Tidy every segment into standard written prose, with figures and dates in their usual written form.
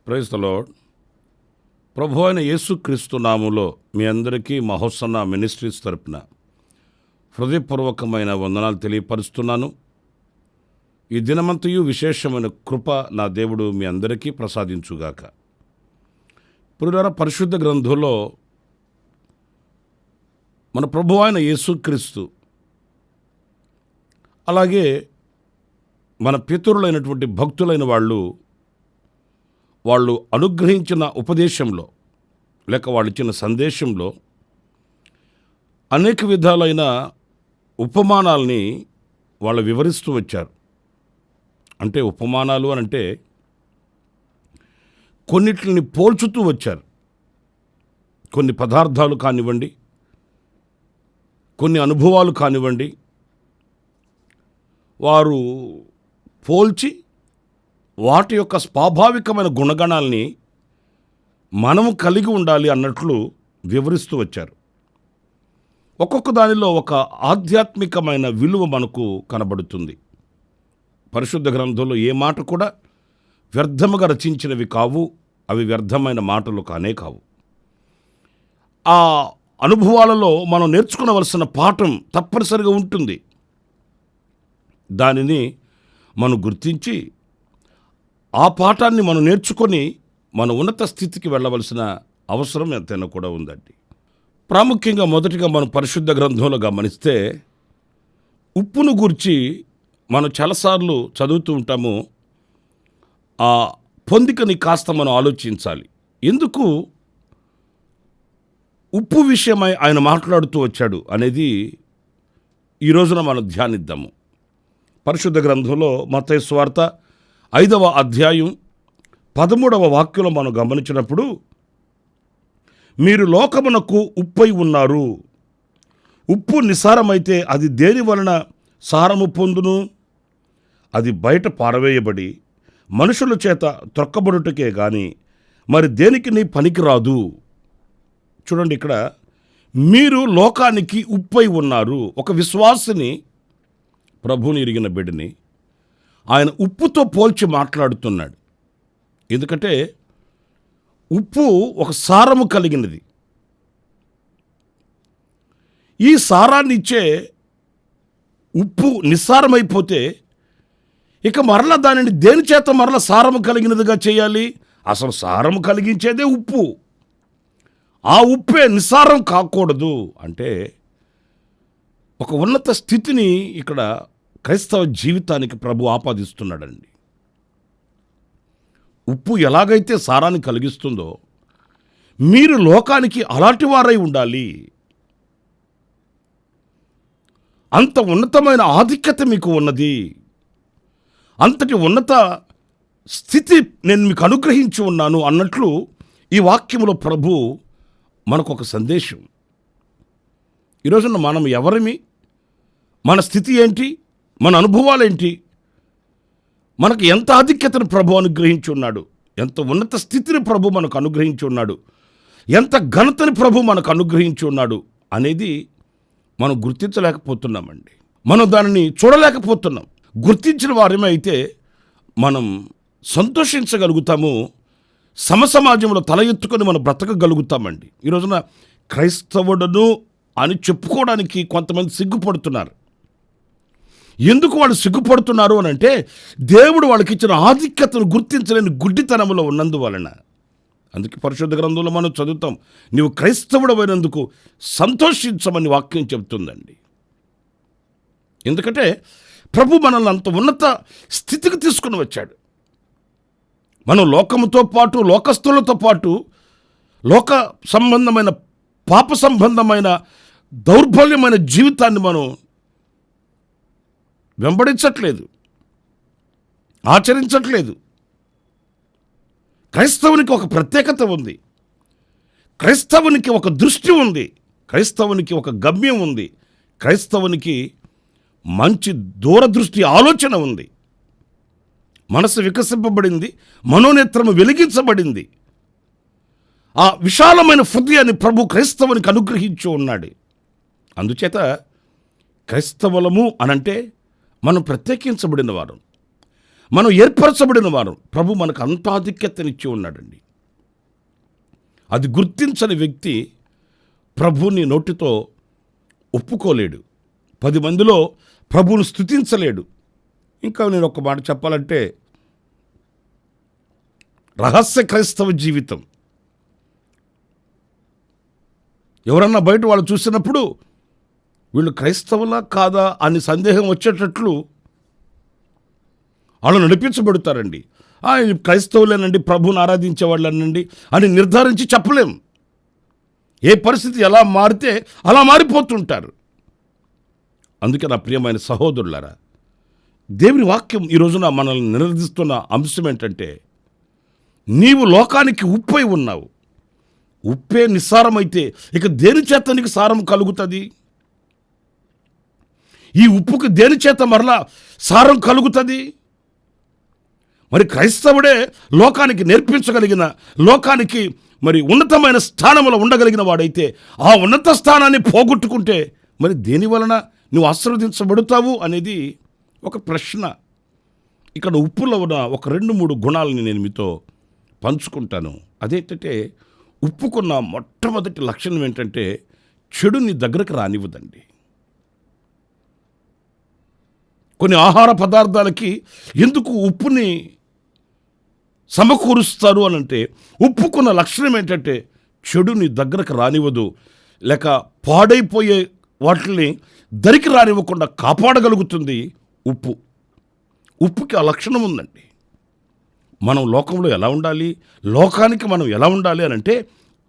Praise the lord. ప్రభు అయిన యేసుక్రీస్తు నామములో మీ అందరికీ మహోసన్న మినిస్ట్రీస్ తరపున హృదయపూర్వకమైన వందనాలు తెలియపరుస్తున్నాను. ఈ దినమంతయు విశేషమైన కృప నా దేవుడు మీ అందరికీ ప్రసాదించుగాక. ప్రియులారా, పరిశుద్ధ గ్రంథంలో మన ప్రభు అయిన యేసుక్రీస్తు అలాగే మన పితరులైనటువంటి భక్తులైన వాళ్ళు అనుగ్రహించిన ఉపదేశంలో లేక వాళ్ళు ఇచ్చిన సందేశంలో అనేక విధాలైన ఉపమానాల్ని వాళ్ళు వివరిస్తూ వచ్చారు. అంటే ఉపమానాలు అని అంటే కొన్నిటిని పోల్చుతూ వచ్చారు. కొన్ని పదార్థాలు కానివ్వండి, కొన్ని అనుభవాలు కానివ్వండి, వారు పోల్చి వాటి యొక్క స్వాభావికమైన గుణగణాల్ని మనము కలిగి ఉండాలి అన్నట్లు వివరిస్తూ వచ్చారు. ఒక్కొక్క దానిలో ఒక ఆధ్యాత్మికమైన విలువ మనకు కనబడుతుంది. పరిశుద్ధ గ్రంథంలో ఏ మాట కూడా వ్యర్థముగా రచించినవి కావు, అవి వ్యర్థమైన మాటలు కానే కావు. ఆ అనుభవాలలో మనం నేర్చుకునవలసిన పాఠం తప్పనిసరిగా ఉంటుంది. దానిని మనం గుర్తించి ఆ పాఠాన్ని మనం నేర్చుకొని మన ఉన్నత స్థితికి వెళ్ళవలసిన అవసరం ఎంతైనా కూడా ఉందండి. ప్రాముఖ్యంగా మొదటిగా మనం పరిశుద్ధ గ్రంథంలో గమనిస్తే ఉప్పును గూర్చి మనం చాలాసార్లు చదువుతూ ఉంటాము. ఆ పొందికని కాస్త మనం ఆలోచించాలి. ఎందుకు ఉప్పు విషయమై ఆయన మాట్లాడుతూ వచ్చాడు అనేది ఈ రోజున మనం ధ్యానిద్దాము. పరిశుద్ధ గ్రంథంలో మత్తయి సువార్త 5వ అధ్యాయం 13వ వాక్యంలో మనం గమనించినప్పుడు, మీరు లోకమునకు ఉప్పై ఉన్నారు. ఉప్పు నిసారమైతే అది దేని వలన సారము పొందును? అది బయట పారవేయబడి మనుషుల చేత త్రొక్కబడుటకే గాని మరి దేనికి నీ పనికిరాదు. చూడండి, ఇక్కడ మీరు లోకానికి ఉప్పై ఉన్నారు. ఒక విశ్వాసిని, ప్రభువుని ఎరిగిన బిడ్డని ఆయన ఉప్పుతో పోల్చి మాట్లాడుతున్నాడు. ఎందుకంటే ఉప్పు ఒక సారము కలిగినది. ఈ సారాన్ని ఇచ్చే ఉప్పు నిస్సారమైపోతే ఇక మరల దానిని దేని చేత మరల సారము కలిగినదిగా చేయాలి? అసలు సారము కలిగించేదే ఉప్పు. ఆ ఉప్పే నిస్సారం కాకూడదు. అంటే ఒక ఉన్నత స్థితిని ఇక్కడ క్రైస్తవ జీవితానికి ప్రభు ఆపాదిస్తున్నాడండి. ఉప్పు ఎలాగైతే సారాన్ని కలిగిస్తుందో మీరు లోకానికి అలాంటి వారై ఉండాలి. అంత ఉన్నతమైన ఆధిక్యత మీకు ఉన్నది. అంతటి ఉన్నత స్థితి నేను మీకు అనుగ్రహించి ఉన్నాను అన్నట్లు ఈ వాక్యములో ప్రభు మనకు ఒక సందేశం. ఈరోజున మనం ఎవరిమి, మన స్థితి ఏంటి, మన అనుభవాలేంటి, మనకు ఎంత ఆధిక్యతను ప్రభు అనుగ్రహించి ఉన్నాడు, ఎంత ఉన్నత స్థితిని ప్రభు మనకు అనుగ్రహించి ఉన్నాడు, ఎంత ఘనతని ప్రభు మనకు అనుగ్రహించి ఉన్నాడు అనేది మనం గుర్తించలేకపోతున్నామండి. మనం దానిని చూడలేకపోతున్నాం. గుర్తించిన వారమే అయితే మనం సంతోషించగలుగుతాము. సమసమాజంలో తల ఎత్తుకొని మనం బ్రతకగలుగుతామండి. ఈ రోజున క్రైస్తవుడను అని చెప్పుకోవడానికి కొంతమంది సిగ్గుపడుతున్నారు. ఎందుకు వాళ్ళు సిగ్గుపడుతున్నారు అని అంటే దేవుడు వాళ్ళకి ఇచ్చిన ఆధిక్యతను గుర్తించలేని గుడ్డితనంలో ఉన్నందువలన. అందుకే పరిశుద్ధ గ్రంథంలో మనం చదువుతాం, నీవు క్రైస్తవుడమైనందుకు సంతోషించమని వాక్యం చెబుతుందండి. ఎందుకంటే ప్రభు మనల్ని అంత ఉన్నత స్థితికి తీసుకుని వచ్చాడు. మనం లోకముతో పాటు, లోకస్తులతో పాటు, లోక సంబంధమైన, పాప సంబంధమైన, దౌర్బల్యమైన జీవితాన్ని మనం వెంబడించట్లేదు, ఆచరించట్లేదు. క్రైస్తవునికి ఒక ప్రత్యేకత ఉంది, క్రైస్తవునికి ఒక దృష్టి ఉంది, క్రైస్తవునికి ఒక గమ్యం ఉంది, క్రైస్తవునికి మంచి దూరదృష్టి ఆలోచన ఉంది. మనసు వికసింపబడింది, మనోనేత్రము వెలిగించబడింది. ఆ విశాలమైన హృదయాన్ని ప్రభు క్రైస్తవునికి అనుగ్రహించి ఉన్నాడు. అందుచేత క్రైస్తవులము అనంటే మనం ప్రత్యేకించబడిన వారు, మనం ఏర్పరచబడిన వారు. ప్రభు మనకు అంత ఆధిక్యతనిచ్చి ఉన్నాడండి. అది గుర్తించని వ్యక్తి ప్రభుని నోటితో ఒప్పుకోలేడు, 10 మందిలో ప్రభువును స్తుతించలేడు. ఇంకా నేను ఒక మాట చెప్పాలంటే, రహస్య క్రైస్తవ జీవితం. ఎవరన్నా బయట వాళ్ళు చూసినప్పుడు వీళ్ళు క్రైస్తవులా కాదా అని సందేహం వచ్చేటట్లు వాళ్ళు నడిపించబడతారండి. క్రైస్తవులేనండి, ప్రభువుని ఆరాధించేవాళ్ళనండి అని నిర్ధారించి చెప్పలేం. ఏ పరిస్థితి ఎలా మారితే అలా మారిపోతుంటారు. అందుకే నా ప్రియమైన సహోదరులారా, దేవుని వాక్యం ఈ రోజున మనల్ని నిర్వహిస్తున్న అంశం ఏంటంటే, నీవు లోకానికి ఉప్పై ఉన్నావు. ఉప్పే నిస్సారమైతే ఇక దేని చేత నీకు సారం కలుగుతుంది? ఈ ఉప్పుకి దేని చేత మరలా సారం కలుగుతుంది? మరి క్రైస్తవుడే లోకానికి నేర్పించగలిగిన, లోకానికి మరి ఉన్నతమైన స్థానంలో ఉండగలిగిన వాడైతే, ఆ ఉన్నత స్థానాన్ని పోగొట్టుకుంటే మరి దేని వలన నువ్వు ఆశీర్వదించబడతావు అనేది ఒక ప్రశ్న. ఇక్కడ ఉప్పులో ఉన్న ఒక 2-3 గుణాలని నేను మీతో పంచుకుంటాను. అదేంటంటే, ఉప్పుకున్న మొట్టమొదటి లక్షణం ఏంటంటే, చెడుని దగ్గరకు రానివ్వదండి. కొన్ని ఆహార పదార్థాలకి ఎందుకు ఉప్పుని సమకూరుస్తారు అనంటే, ఉప్పుకున్న లక్షణం ఏంటంటే చెడుని దగ్గరకు రానివ్వదు, లేక పాడైపోయే వాటిని దరికి రానివ్వకుండా కాపాడగలుగుతుంది ఉప్పు. ఉప్పుకి ఆ లక్షణం ఉందండి. మనం లోకంలో ఎలా ఉండాలి, లోకానికి మనం ఎలా ఉండాలి అనంటే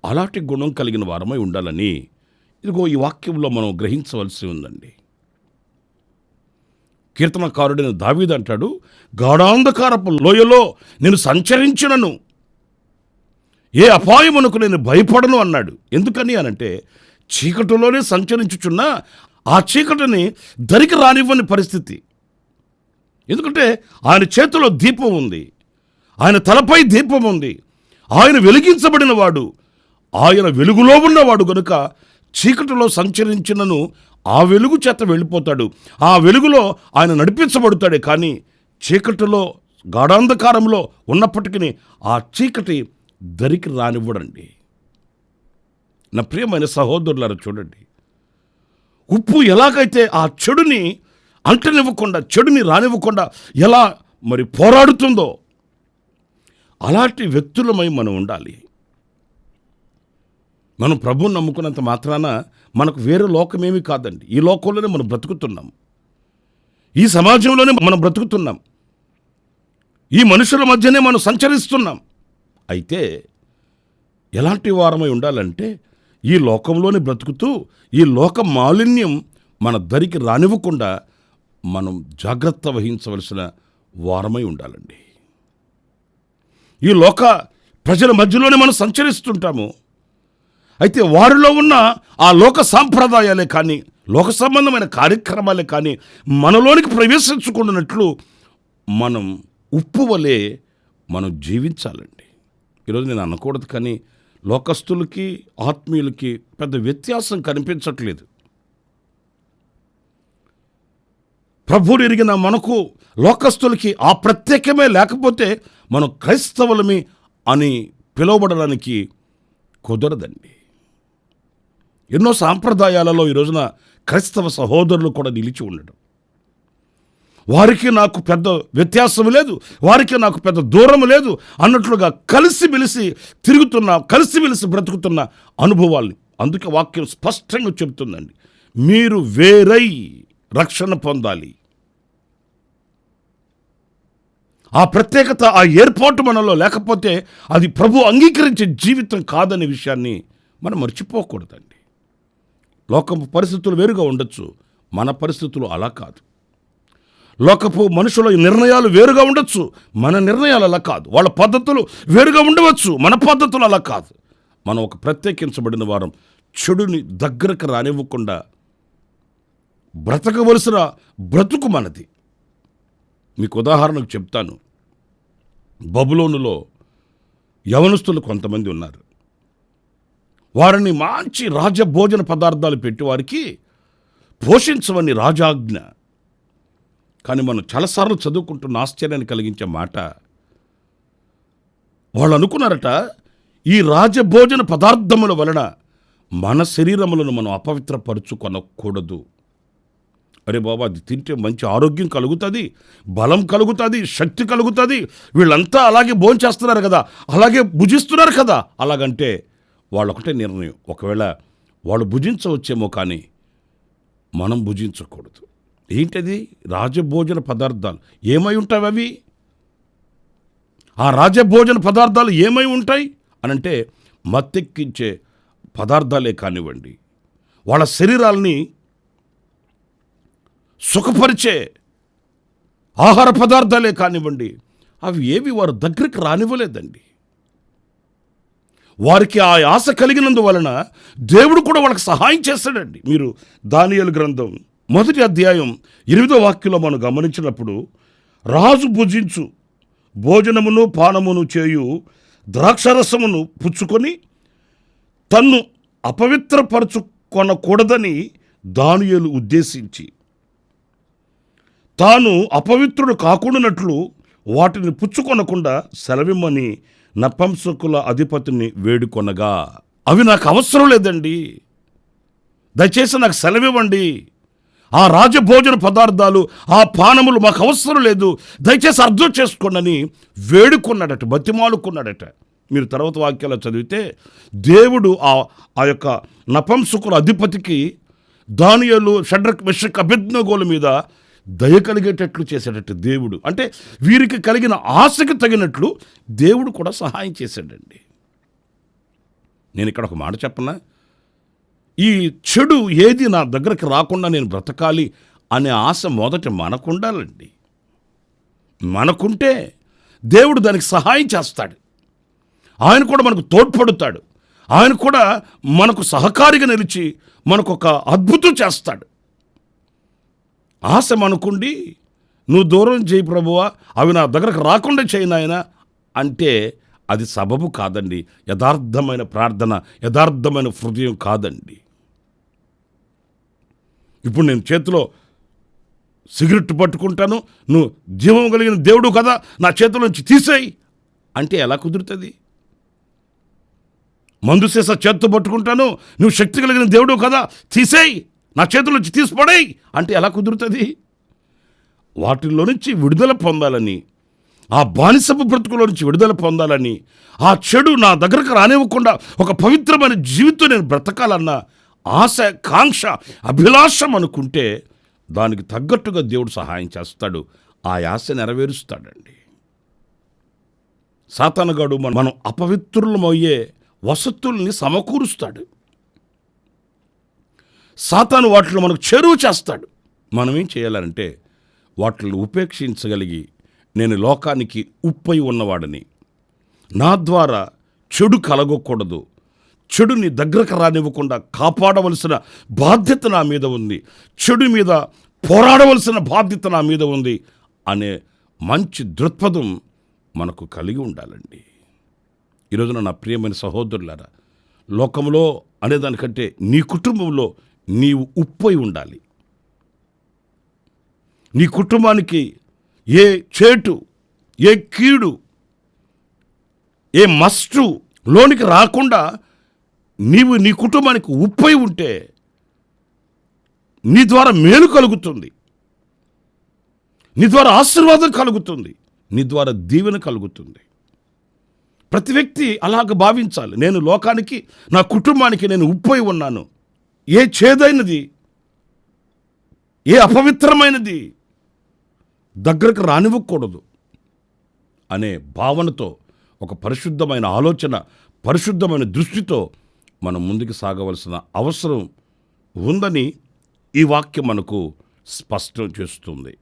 అలాంటి గుణం కలిగిన వారమై ఉండాలని ఇదిగో ఈ వాక్యంలో మనం గ్రహించవలసి ఉందండి. కీర్తనకారుడైన దావీదు అంటాడు, గాఢాంధకారపు లోయలో నేను సంచరించినను ఏ అపాయమునకు నేను భయపడను అన్నాడు. ఎందుకని అనంటే, చీకటిలోనే సంచరించుచున్నా ఆ చీకటిని దరికి రానివ్వని పరిస్థితి. ఎందుకంటే ఆయన చేతిలో దీపం ఉంది, ఆయన తలపై దీపం ఉంది, ఆయన వెలిగించబడిన వాడు, ఆయన వెలుగులో ఉన్నవాడు గనుక చీకటిలో సంచరించినను ఆ వెలుగు చేత వెళ్ళిపోతాడు. ఆ వెలుగులో ఆయన నడిపించబడతాడే కానీ చీకటిలో గాఢాంధకారంలో ఉన్నప్పటికీ ఆ చీకటి దరికి రానివ్వడండి. నా ప్రియమైన సహోదరులారా, చూడండి, ఉప్పు ఎలాగైతే ఆ చెడుని అంటనివ్వకుండా, చెడుని రానివ్వకుండా ఎలా మరి పోరాడుతుందో అలాంటి వ్యక్తులమై మనం ఉండాలి. మనం ప్రభువుని నమ్ముకున్నంత మాత్రాన మనకు వేరే లోకమేమీ కాదండి. ఈ లోకంలోనే మనం బ్రతుకుతున్నాం, ఈ సమాజంలోనే మనం బ్రతుకుతున్నాం, ఈ మనుషుల మధ్యనే మనం సంచరిస్తున్నాం. అయితే ఎలాంటి వారమై ఉండాలంటే, ఈ లోకంలోనే బ్రతుకుతూ ఈ లోక మాలిన్యం మన దరికి రానివ్వకుండా మనం జాగ్రత్త వహించవలసిన వారమై ఉండాలండి. ఈ లోక ప్రజల మధ్యలోనే మనం సంచరిస్తుంటాము. అయితే వారిలో ఉన్న ఆ లోక సాంప్రదాయాలే కానీ, లోక సంబంధమైన కార్యక్రమాలే కానీ మనలోనికి ప్రవేశించుకున్నట్లు మనం ఉప్పు వలె మనం జీవించాలండి. ఈరోజు నేను అనకూడదు కానీ లోకస్తులకి ఆత్మీయులకి పెద్ద వ్యత్యాసం కనిపించట్లేదు. ప్రభువుని ఎరిగిన మనకు లోకస్తులకి ఆ ప్రత్యేకమే లేకపోతే మనం క్రైస్తవులమి అని పిలువబడడానికి కుదరదండి. ఎన్నో సాంప్రదాయాలలో ఈ రోజున క్రైస్తవ సహోదరులు కూడా నిలిచి ఉండడం, వారికి నాకు పెద్ద వ్యత్యాసం లేదు, వారికి నాకు పెద్ద దూరం లేదు అన్నట్లుగా కలిసిమెలిసి తిరుగుతున్న, కలిసిమెలిసి బ్రతుకుతున్న అనుభవాల్ని. అందుకే వాక్యం స్పష్టంగా చెబుతుందండి, మీరు వేరై రక్షణ పొందాలి. ఆ ప్రత్యేకత, ఆ ఏర్పాటు మనలో లేకపోతే అది ప్రభు అంగీకరించే జీవితం కాదనే విషయాన్ని మనం మర్చిపోకూడదండి. లోకం పరిస్థితులు వేరుగా ఉండొచ్చు, మన పరిస్థితులు అలా కాదు. లోకపు మనుషుల నిర్ణయాలు వేరుగా ఉండొచ్చు, మన నిర్ణయాలు అలా కాదు. వాళ్ళ పద్ధతులు వేరుగా ఉండవచ్చు, మన పద్ధతులు అలా కాదు. మనం ఒక ప్రత్యేకించబడిన వారం. చెడుని దగ్గరకు రానివ్వకుండా బ్రతకవలసిన బ్రతుకు మనది. మీకు ఉదాహరణకు చెప్తాను. బబులోనులో యవనస్తులు కొంతమంది ఉన్నారు. వారిని మంచి రాజభోజన పదార్థాలు పెట్టి వారికి పోషించమని రాజాజ్ఞ. కానీ మనం చాలాసార్లు చదువుకుంటున్న ఆశ్చర్యాన్ని కలిగించే మాట, వాళ్ళు అనుకున్నారట, ఈ రాజభోజన పదార్థముల వలన మన శరీరములను మనం అపవిత్రపరుచుకొనకూడదు. అరే బాబా, అది తింటే మంచి ఆరోగ్యం కలుగుతుంది, బలం కలుగుతుంది, శక్తి కలుగుతుంది, వీళ్ళంతా అలాగే భోంచేస్తున్నారు కదా, అలాగే భుజిస్తున్నారు కదా. అలాగంటే వాళ్ళొకటే నిర్ణయం, ఒకవేళ వాళ్ళు భుజించవచ్చేమో కానీ మనం భుజించకూడదు. ఏంటది? రాజభోజన పదార్థాలు. ఏమై ఉంటాయి అవి? ఆ రాజభోజన పదార్థాలు ఏమై ఉంటాయి అనంటే మత్తెక్కించే పదార్థాలే కానివ్వండి, వాళ్ళ శరీరాల్ని సుఖపరిచే ఆహార పదార్థాలే కానివ్వండి, అవి ఏవి వారు దగ్గరికి రానివ్వలేదండి. వారికి ఆ ఆశ కలిగినందువలన దేవుడు కూడా వాళ్ళకి సహాయం చేస్తాడండి. మీరు దానియేలు గ్రంథం 1వ అధ్యాయం 8వ వాక్యంలో మనం గమనించినప్పుడు, రాజు భుజించు భోజనమును పానమును చేయు ద్రాక్షరసమును పుచ్చుకొని తన్ను అపవిత్రపరచుకొనకూడదని దానియేలు ఉద్దేశించి తాను అపవిత్రుడు కాకుండానట్లు వాటిని పుచ్చుకొనకుండా సెలవిమ్మని నపుంసకుల అధిపతిని వేడుకొనగా, అవి నాకు అవసరం లేదండి, దయచేసి నాకు సెలవివ్వండి, ఆ రాజభోజన పదార్థాలు, ఆ పానములు మాకు అవసరం లేదు, దయచేసి అర్థం చేసుకోండి వేడుకున్నాడట, బతిమాలుకున్నాడట. మీరు తర్వాత వాక్యాలు చదివితే దేవుడు ఆ యొక్క నపుంసకుల అధిపతికి దానియేలు, షడ్రక్, మెషక్, అబేద్నెగోల మీద దయ కలిగేటట్లు చేశాడట దేవుడు. అంటే వీరికి కలిగిన ఆశకి తగినట్లు దేవుడు కూడా సహాయం చేశాడండి. నేను ఇక్కడ ఒక మాట చెప్పనా, ఈ చెడు ఏది నా దగ్గరికి రాకుండా నేను బ్రతకాలి అనే ఆశ మొదట మనకుండాలండి. మనకుంటే దేవుడు దానికి సహాయం చేస్తాడు. ఆయన కూడా మనకు తోడ్పడుతాడు. ఆయన కూడా మనకు సహకారిగా నిలిచి మనకు ఒక అద్భుతం చేస్తాడు. ఆశ మనకుండి, నువ్వు దూరం చేయి ప్రభువా, అవి నా దగ్గరకు రాకుండా చేయి నాయనా అంటే అది సబబు కాదండి. యథార్థమైన ప్రార్థన, యథార్థమైన హృదయం కాదండి. ఇప్పుడు నేను చేతిలో సిగరెట్ పట్టుకుంటాను, నువ్వు జీవం కలిగిన దేవుడు కదా, నా చేతిలోంచి తీసేయి అంటే ఎలా కుదురుతుంది? మందు సీసా చేత్తో పట్టుకుంటాను, నువ్వు శక్తి కలిగిన దేవుడు కదా, తీసేయి, నా చేతిలోంచి తీసిపడేయి అంటే ఎలా కుదురుతుంది? వాటిల్లో నుంచి విడుదల పొందాలని, ఆ బానిసపు బ్రతుకులో నుంచి విడుదల పొందాలని, ఆ చెడు నా దగ్గరకు రానివ్వకుండా ఒక పవిత్రమైన జీవితం నేను బ్రతకాలన్న ఆశ, కాంక్ష, అభిలాషం అనుకుంటే దానికి తగ్గట్టుగా దేవుడు సహాయం చేస్తాడు, ఆ ఆశ నెరవేరుస్తాడండి. సాతానుగాడు మనం అపవిత్రులమయ్యే వసతుల్ని సమకూరుస్తాడు. సాతాను వాటిలో మనకు చెరువు చేస్తాడు. మనం ఏం చేయాలంటే వాటిని ఉపేక్షించగలిగి, నేను లోకానికి ఉప్పై ఉన్నవాడని, నా ద్వారా చెడు కలగకూడదు, చెడుని దగ్గరకు రానివ్వకుండా కాపాడవలసిన బాధ్యత నా మీద ఉంది, చెడు మీద పోరాడవలసిన బాధ్యత నా మీద ఉంది అనే మంచి దృక్పథం మనకు కలిగి ఉండాలండి. ఈరోజున నా ప్రియమైన సహోదరులారా, లోకంలో అనేదానికంటే నీ కుటుంబంలో నీవు ఉప్పై ఉండాలి. నీ కుటుంబానికి ఏ చేటు, ఏ కీడు, ఏ మస్టు లోనికి రాకుండా నీవు నీ కుటుంబానికి ఉప్పై ఉంటే నీ ద్వారా మేలు కలుగుతుంది, నీ ద్వారా ఆశీర్వాదం కలుగుతుంది, నీ ద్వారా దీవెన కలుగుతుంది. ప్రతి వ్యక్తి అలాగ భావించాలి. నేను లోకానికి, నా కుటుంబానికి నేను ఉప్పై ఉన్నాను, ఏ చేదైనది, ఏ అపవిత్రమైనది దగ్గరకు రానివ్వకూడదు అనే భావనతో, ఒక పరిశుద్ధమైన ఆలోచన, పరిశుద్ధమైన దృష్టితో మనం ముందుకు సాగవలసిన అవసరం ఉందని ఈ వాక్యం మనకు స్పష్టం చేస్తుంది.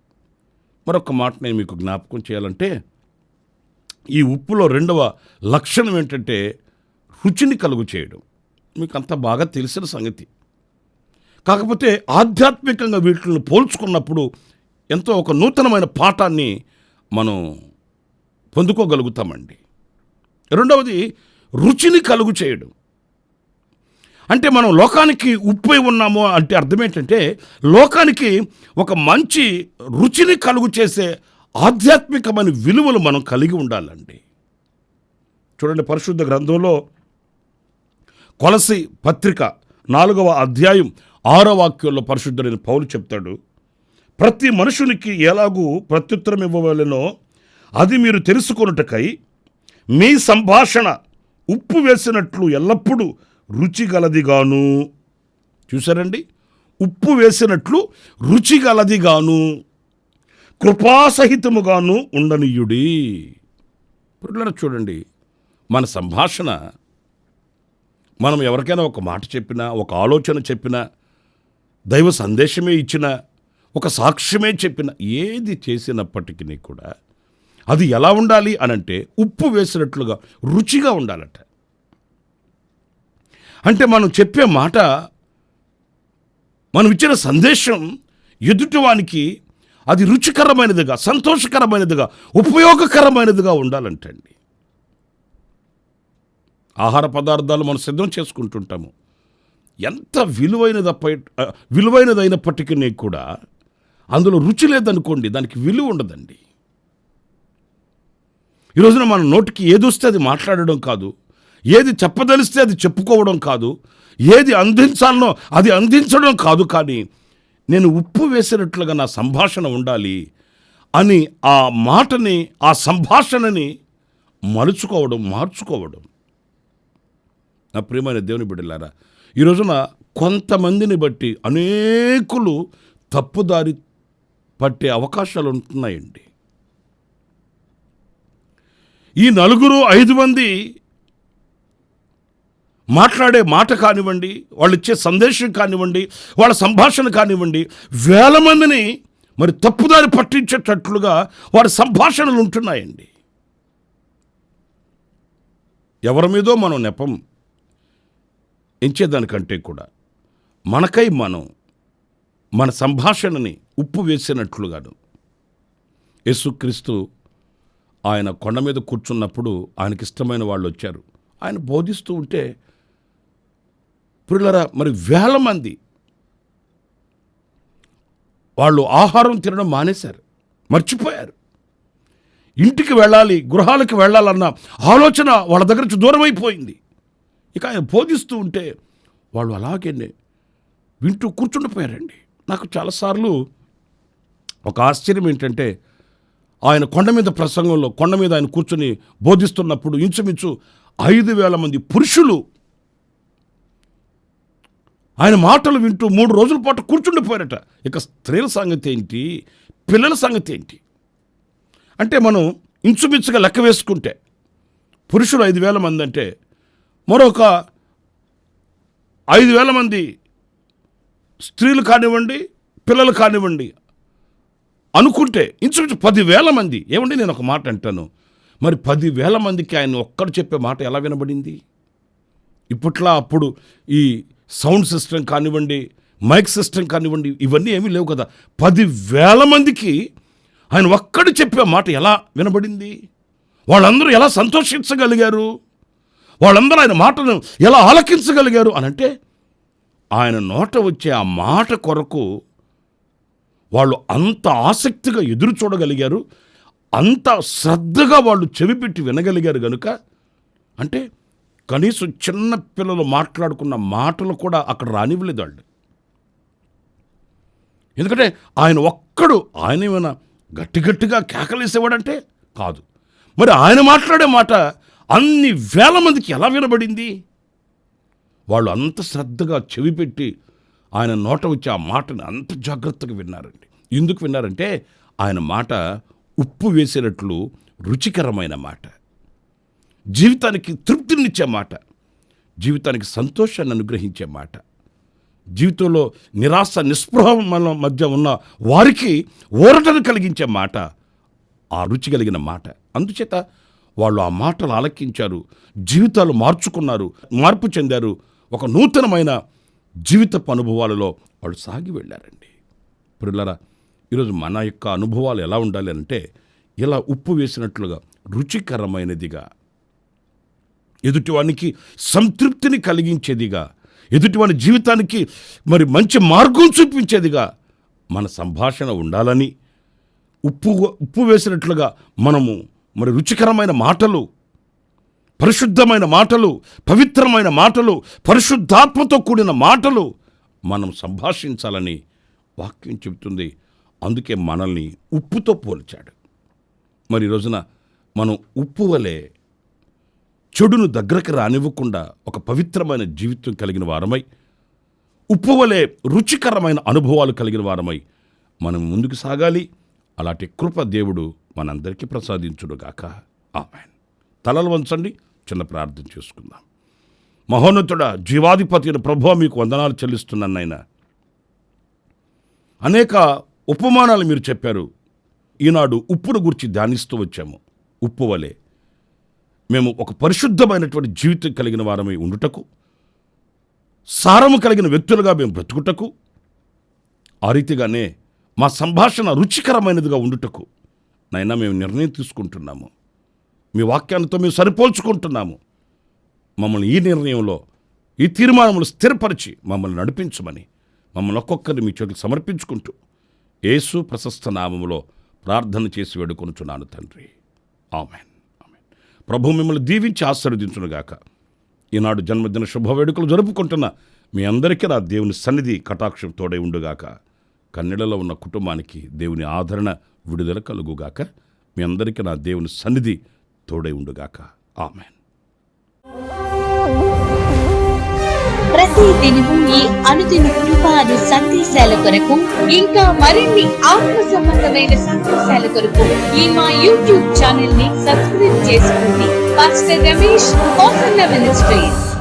మరొక మాట నేను మీకు జ్ఞాపకం చేయాలంటే, ఈ ఉప్పులో రెండవ లక్షణం ఏంటంటే రుచిని కలుగు చేయడం. మీకు అంత బాగా తెలిసిన సంగతి. కాకపోతే ఆధ్యాత్మికంగా వీటిని పోల్చుకున్నప్పుడు ఎంతో ఒక నూతనమైన పాఠాన్ని మనం పొందుకోగలుగుతామండి. రెండవది రుచిని కలుగు చేయడం. అంటే మనం లోకానికి ఉప్పై ఉన్నాము అంటే అర్థం ఏంటంటే, లోకానికి ఒక మంచి రుచిని కలుగు చేసే ఆధ్యాత్మికమైన విలువలు మనం కలిగి ఉండాలండి. చూడండి, పరిశుద్ధ గ్రంథంలో కొలసి పత్రిక 4వ అధ్యాయం 6వ వాక్యంలో పరిశుద్ధుడైన పౌలు చెప్తాడు, ప్రతి మనుషునికి ఎలాగూ ప్రత్యుత్తరం ఇవ్వవలెనో అది మీరు తెలుసుకొనుటకై మీ సంభాషణ ఉప్పు వేసినట్లు ఎల్లప్పుడూ రుచిగలదిగాను. చూసారండి, ఉప్పు వేసినట్లు రుచిగలదిగాను కృపాసహితముగాను ఉండనీయుడి. పిల్లలు చూడండి, మన సంభాషణ, మనం ఎవరికైనా ఒక మాట చెప్పినా, ఒక ఆలోచన చెప్పినా, దైవ సందేశమే ఇచ్చినా, ఒక సాక్ష్యమే చెప్పినా, ఏది చేసినప్పటికీ కూడా అది ఎలా ఉండాలి అనంటే ఉప్పు వేసినట్లుగా రుచిగా ఉండాలట. అంటే మనం చెప్పే మాట, మనం ఇచ్చిన సందేశం ఎదుటివానికి అది రుచికరమైనదిగా, సంతోషకరమైనదిగా, ఉపయోగకరమైనదిగా ఉండాలంటండి. ఆహార పదార్థాలు మనం సిద్ధం చేసుకుంటుంటాము. ఎంత విలువైనదైనప్పటికీ కూడా అందులో రుచి లేదనుకోండి, దానికి విలువ ఉండదండి. ఈ రోజున మన నోటికి ఏది వస్తే అది మాట్లాడడం కాదు, ఏది చెప్పదలిస్తే అది చెప్పుకోవడం కాదు, ఏది అందించాలనో అది అందించడం కాదు, కానీ నేను ఉప్పు వేసినట్లుగా నా సంభాషణ ఉండాలి అని ఆ మాటని, ఆ సంభాషణని మార్చుకోవడం. నా ప్రియమైన దేవుని బిడ్డలారా, ఈ రోజున కొంతమందిని బట్టి అనేకులు తప్పుదారి పట్టే అవకాశాలు ఉంటున్నాయండి. ఈ 4-5 మంది మాట్లాడే మాట కానివ్వండి, వాళ్ళు ఇచ్చే సందేశం కానివ్వండి, వాళ్ళ సంభాషణ కానివ్వండి, వేల మందిని మరి తప్పుదారి పట్టించేటట్లుగా వారి సంభాషణలు ఉంటున్నాయండి. ఎవరి మీదో మనం నెపం ఎంచేదానికంటే కూడా మనకై మనం మన సంభాషణని ఉప్పు వేసినట్లుగాను, యేసుక్రీస్తు ఆయన కొండ మీద కూర్చున్నప్పుడు ఆయనకి ఇష్టమైన వాళ్ళు వచ్చారు. ఆయన బోధిస్తూ ఉంటే ప్రియులారా, మరి వేల మంది వాళ్ళు ఆహారం తినడం మానేశారు, మర్చిపోయారు. ఇంటికి వెళ్ళాలి, గృహాలకు వెళ్ళాలన్న ఆలోచన వాళ్ళ దగ్గర నుంచి దూరం అయిపోయింది. ఇక ఆయన బోధిస్తూ ఉంటే వాళ్ళు అలాగే వింటూ కూర్చుండిపోయారండి. నాకు చాలాసార్లు ఒక ఆశ్చర్యం ఏంటంటే, ఆయన కొండ మీద ప్రసంగంలో, కొండ మీద ఆయన కూర్చొని బోధిస్తున్నప్పుడు ఇంచుమించు 5,000 మంది పురుషులు ఆయన మాటలు వింటూ 3 రోజుల పాటు కూర్చుండిపోయారట. ఇక స్త్రీల సంగతి ఏంటి, పిల్లల సంగతి ఏంటి అంటే, మనం ఇంచుమించుగా లెక్క వేసుకుంటే పురుషులు 5,000 మంది అంటే మరొక 5,000 మంది స్త్రీలు కానివ్వండి, పిల్లలు కానివ్వండి అనుకుంటే ఇంచుమించు 10,000 మంది. ఏమండి, నేను ఒక మాట అంటాను, మరి 10,000 మందికి ఆయన ఒక్కడు చెప్పే మాట ఎలా వినబడింది? ఇప్పట్లా అప్పుడు ఈ సౌండ్ సిస్టమ్ కానివ్వండి, మైక్ సిస్టమ్ కానివ్వండి, ఇవన్నీ ఏమీ లేవు కదా. 10,000 మందికి ఆయన ఒక్కడు చెప్పే మాట ఎలా వినబడింది? వాళ్ళందరూ ఎలా సంతోషించగలిగారు? వాళ్ళందరూ ఆయన మాటను ఎలా ఆలకించగలిగారు అనంటే, ఆయన నోట వచ్చే ఆ మాట కొరకు వాళ్ళు అంత ఆసక్తిగా ఎదురు చూడగలిగారు, అంత శ్రద్ధగా వాళ్ళు చెవిపెట్టి వినగలిగారు. గనుక అంటే కనీసం చిన్న పిల్లలు మాట్లాడుకున్న మాటలు కూడా అక్కడ రానివ్వలేదు వాళ్ళు. ఎందుకంటే ఆయన ఒక్కడు, ఆయన ఏమైనా గట్టిగా కేకలేసేవాడంటే కాదు. మరి ఆయన మాట్లాడే మాట అన్ని వేల మందికి ఎలా వినబడింది? వాళ్ళు అంత శ్రద్ధగా చెవిపెట్టి ఆయన నోట వచ్చి ఆ మాటను అంత జాగ్రత్తగా విన్నారండి. ఎందుకు విన్నారంటే, ఆయన మాట ఉప్పు వేసినట్లు రుచికరమైన మాట, జీవితానికి తృప్తినిచ్చే మాట, జీవితానికి సంతోషాన్ని అనుగ్రహించే మాట, జీవితంలో నిరాశ నిస్పృహల మధ్య ఉన్న వారికి ఊరటను కలిగించే మాట ఆ రుచి కలిగిన మాట. అందుచేత వాళ్ళు ఆ మాటలు ఆలకించారు, జీవితాలు మార్చుకున్నారు, మార్పు చెందారు, ఒక నూతనమైన జీవితపు అనుభవాలలో వాళ్ళు సాగి వెళ్ళారండి. ప్రియులారా, ఈరోజు మన యొక్క అనుభవాలు ఎలా ఉండాలి అంటే ఇలా ఉప్పు వేసినట్లుగా రుచికరమైనదిగా, ఎదుటివానికి సంతృప్తిని కలిగించేదిగా, ఎదుటివాని జీవితానికి మంచి మార్గం చూపించేదిగా మన సంభాషణ ఉండాలని, ఉప్పు వేసినట్లుగా మనము రుచికరమైన మాటలు, పరిశుద్ధమైన మాటలు, పవిత్రమైన మాటలు, పరిశుద్ధాత్మతో కూడిన మాటలు మనం సంభాషించాలని వాక్యం చెబుతుంది. అందుకే మనల్ని ఉప్పుతో పోల్చాడు. ఈ రోజున మనం ఉప్పు వలె చెడును దగ్గరకు రానివ్వకుండా ఒక పవిత్రమైన జీవితం కలిగిన వారమై, ఉప్పు వలె రుచికరమైన అనుభవాలు కలిగిన వారమై మనం ముందుకు సాగాలి. అలాంటి కృప దేవుడు మనందరికీ ప్రసాదించుడుగాక. ఆమేన్. తలలు వంచండి, చిన్న ప్రార్థన చేసుకుందాం. మహోన్నతుడా, జీవాధిపతి అయిన ప్రభువా, మీకు వందనాలు చెల్లిస్తున్నాను నాయనా. అనేక ఉపమానాలు మీరు చెప్పారు. ఈనాడు ఉప్పును గురించి ధ్యానిస్తూ వచ్చాము. ఉప్పు వలె మేము ఒక పరిశుద్ధమైనటువంటి జీవితం కలిగిన వారమై ఉండుటకు, సారము కలిగిన వ్యక్తులుగా మేము బ్రతుకుటకు, ఆ రీతిగానే మా సంభాషణ రుచికరమైనదిగా ఉండుటకు నైనా మేము నిర్ణయం తీసుకుంటున్నాము. మీ వాక్యాలతో మేము సరిపోల్చుకుంటున్నాము. మమ్మల్ని ఈ నిర్ణయంలో, ఈ తీర్మానములు స్థిరపరిచి మమ్మల్ని నడిపించమని మమ్మల్ని ఒక్కొక్కరిని మీ చేతులకు సమర్పించుకుంటూ యేసు ప్రశస్త నామములో ప్రార్థన చేసి వేడుకొనుచున్నాను తండ్రి. ఆమేన్. ఆమేన్. ప్రభు మిమ్మల్ని దీవించి ఆశీర్వదించునుగాక. ఈనాడు జన్మదిన శుభవేడుకలు జరుపుకుంటున్న మీ అందరికీ నా దేవుని సన్నిధి కటాక్షం తోడై ఉండుగాక. కన్నెలలో ఉన్న కుటుంబానికి దేవుని ఆదరణ, విడుదల కలుగుగాక. మీ అందరికీ నా దేవుని సన్నిధి తోడై ఉండుగాక. ఆమేన్. ప్రతి దినము ఈ అనుదిన కృపాను సందేశాల కొరకు, ఇంకా మరిన్ని ఆత్మ సంబంధమైన సందేశాల కొరకు ఈ మా యూట్యూబ్ ఛానల్ ని సబ్స్క్రైబ్ చేసుకోండి. Pastor Ramesh, hosanna ministries.